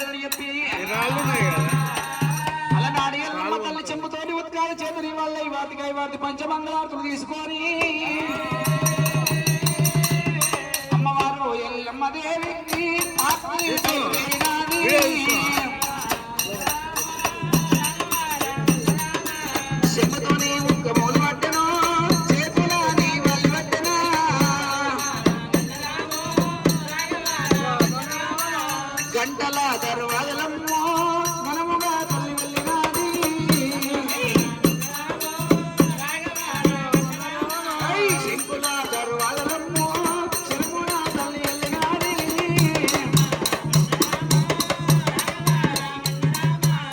ఉండదని చెప్పి అలనాడు ఎల్లమ్మ తల్లి చెంపుతోటి ఉత్కాల చేతుని వల్ల ఈ వాతి పంచమంగళార్తులు తీసుకొని అమ్మవారు ఎల్లమ్మ దేవికి చెంపుతోని ముక్క మూలు పట్టెను చేతులని వాళ్ళు పట్టెనా గంటల దర్వాజలమ్మో మనముగా తల్లి వెళ్ళినాది శంకుల దర్వాజలమ్మో చెరుమున తల్లి వెళ్ళినాది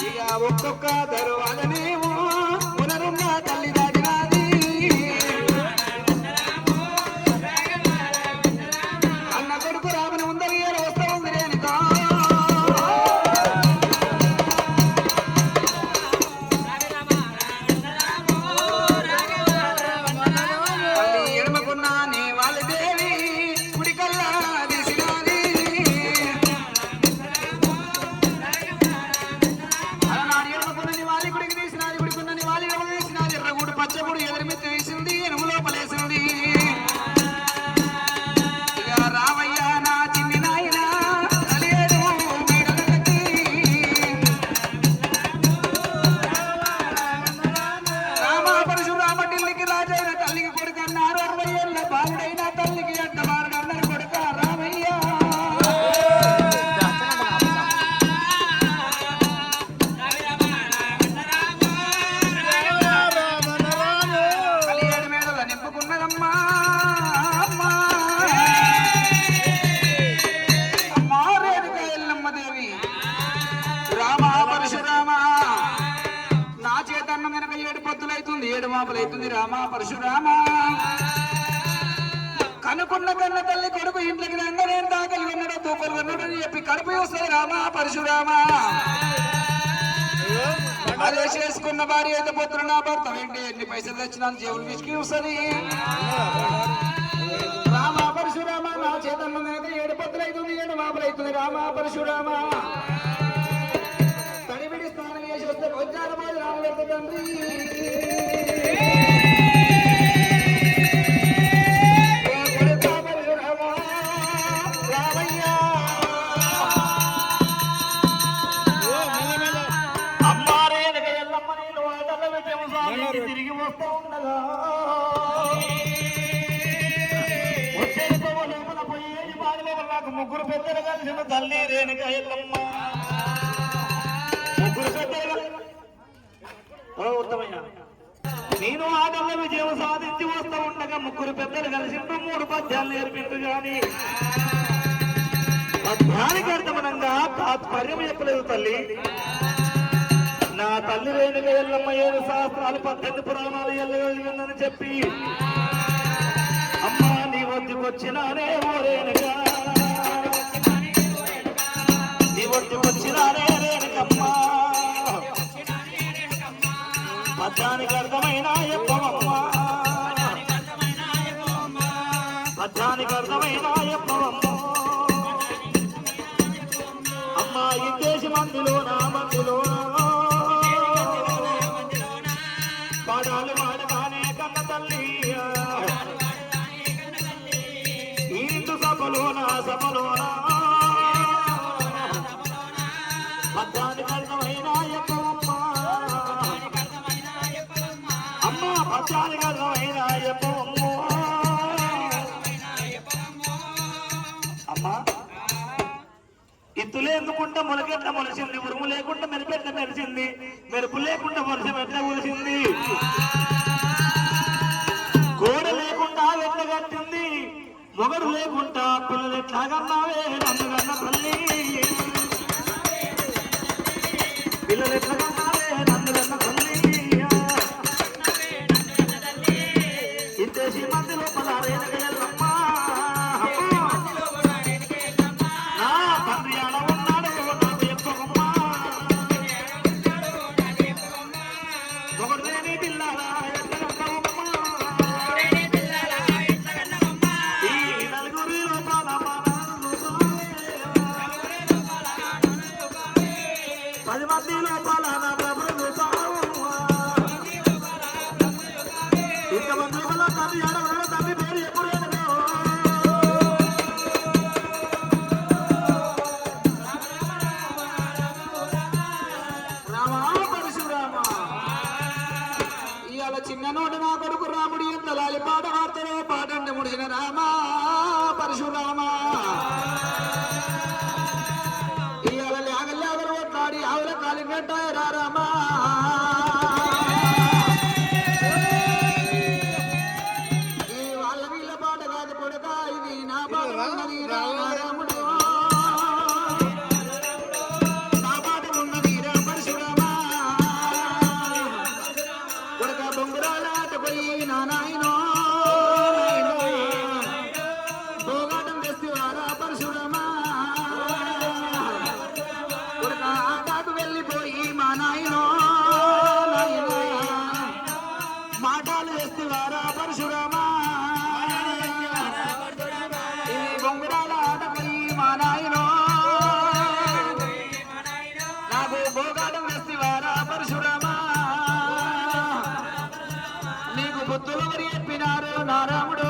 ఇక ఒక్కొక్క దర్వాజనేమో పునరున్న తల్లి దాటినాది అన్న కొడుకు రామని ఉందని వస్తా ఉంది రేణుకా పచ్చగుడు ఎదురుమెత్తి వేసింది ఎనుము లోపలేసింది ఇక రామయ్య నా చిన్ని నాయన కలియేడు మీడలకి రామ పరశురామ ఢిల్లీకి రాజైన తల్లికి కొడుకు అన్నారు 60 ఏళ్ళ బాలుడైన తల్లికి అంట బాలుడన్నారు కొడుక రామయ్య నా చేతన్నం వెనక 7 పొద్దులైతుంది 7 మాపలైతుంది రామా పరశురామ కనుకున్న కన్న తల్లి కొడుకు ఇంట్లోకి రంగ నేను దాకలి విన్నాడు తూకలు విన్నాడు అని చెప్పి కడుపు వస్తుంది రామా పరశురామ అదే చేసుకున్న భార్య అయితే పొద్దున నా భర్త ఏంటి ఎన్ని పైసలు తెచ్చినా జేబులు విసికి వస్తుంది రామా పరశురామ నా చేతన్నం వెనక 7 పొద్దులైతుంది 7 మాపలైతుంది రామా పరశురామ తడిబిడి స్నానం చేసి వస్తే వజ్రాల బాధ రామవర్త తండ్రి అమ్మారే ఎల్లమ్మ నేను ఆటల విజయం సాధించి తిరిగి వస్తూ ఉండగా వచ్చేతో లోపల పోయేది బాధలో నాకు 3 పెద్దలు కలిసిన తల్లి రేణుక ఎల్లమ్మ నేను ఆటల్లో విజయం సాధించి వస్తూ ఉండగా 3 పెద్దలు కలిసి 3 పద్యాలు నేర్పిండు గాని పద్యానికి అర్థమనంగా తాత్పర్యం చెప్పలేదు తల్లి నా తల్లి రేణుక ఎల్లమ్మ 7 శాస్త్రాలు 18 పురాణాలు ఎల్లని చెప్పి అమ్మా నీ వద్దకొచ్చినానే ఓ రేణుక నీ వద్దకొచ్చినానే రేణుకమ్మా పద్యానికి అర్థమైన ఎప్పవమ్మా పద్యానికి అర్థమైన ఎప్పవమ్మా అమ్మా ఈ దేశ మందిలోన పాడాలు మాడగానే కన్న తల్లి ఈ నిండు సభలోన పద్యానికి అర్థమైన ఎప్పవమ్మా అమ్మా పద్యానికి అర్థమైన ఎప్పవమ్మో అమ్మా ఇత్తు లేకుండా మొలకెట్ల మొలిసింది ఉరుము లేకుండా మెరుపెట్ల మెరిసింది మెరుపు లేకుండా వర్షం ఎట్లా కురిసింది గోడ లేకుండా ఎట్ల కట్టింది మొగడు లేకుండా పిల్లలు ఎట్లా కన్నావే నన్ను కన్న తల్లి పిల్లలు ఎట్లా కన్నావే నన్ను కన్న తల్లి ఇంతేసి మంది లోపల రేణుక ఎల్లమ్మ నా తండ్రి ఆడ ఉన్నాడు నాకు ఎప్పమ్మా ఒకటి లేని పిల్లలా ఈ 4 లోపల మంది లోపల నా ప్రభులు చూసావు ఇంతమంది లోపల తండ్రి ఆడవాళ్ళ తండ్రి పేరు ఎప్పుడు రామా పరశురామ ఇవాళ చిన్న నోటి నా కొడుకు రాముడి ఎంత లాలి పాట వార్తలో పాటండి ముడిసిన రామా పరశురామ ఇవాళ లేగలేగరు ఒట్లాడి ఆవుల కాలి పెట్టాయి రామా ఈ వాళ్ళ వీళ్ళ పాట కాదు కొడుక ఇది నా పాట ఉన్నది రాముడు నా పాట ఉన్నది రా పరశురామ కొడుక బొంగురాలాట పోయి నాయనో భోగాటం తెస్తివారా పరశురామ కొడుక ఆటకు వెళ్ళిపోయి మా నాయనో మాటలు వేస్తివారా పరశురామ ఇది బొంగురాల ఆట పోయి మా నాయనో నాకు భోగాటం వేస్తివారా పరశురామ నీకు బుద్ధులు మరి చెప్పినారు నా రాముడు